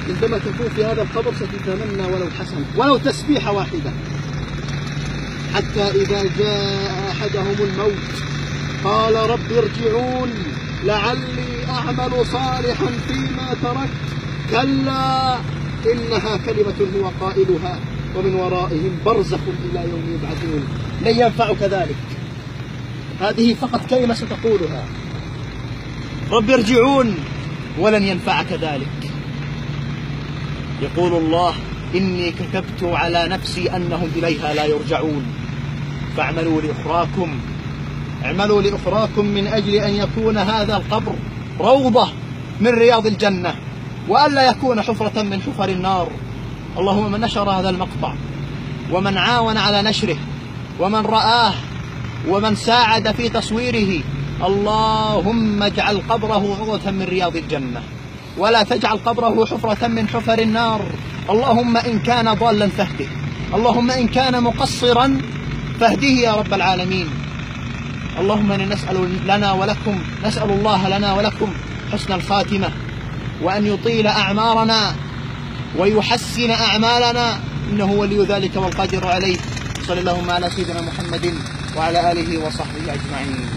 عندما تكون في هذا القبر ستتمنى ولو حسنة، ولو تسبيحة واحدة. حتى إذا جاء أحدهم الموت قال رب ارجعون لعلي أعمل صالحا فيما تركت، كلا إنها كلمة هو قائلها ومن ورائهم برزخ إلى يوم يبعثون. لن ينفعك ذلك، هذه فقط كلمة ستقولها، رب ارجعون، ولن ينفعك ذلك. يقول الله إني كتبت على نفسي أنهم إليها لا يرجعون، فاعملوا لأخراكم، اعملوا لأخراكم من أجل أن يكون هذا القبر روضة من رياض الجنة، وألا يكون حفرة من حفر النار. اللهم من نشر هذا المقطع ومن عاون على نشره ومن رآه ومن ساعد في تصويره، اللهم اجعل قبره روضة من رياض الجنة، ولا تجعل قبره حفرة من حفر النار. اللهم إن كان ضالا فاهده، اللهم إن كان مقصرا فاهده يا رب العالمين. اللهم نسأل الله لنا ولكم حسن الخاتمة، وأن يطيل أعمارنا ويحسن أعمالنا، إنه ولي ذلك والقادر عليه. صلى اللهم على سيدنا محمد وعلى آله وصحبه أجمعين.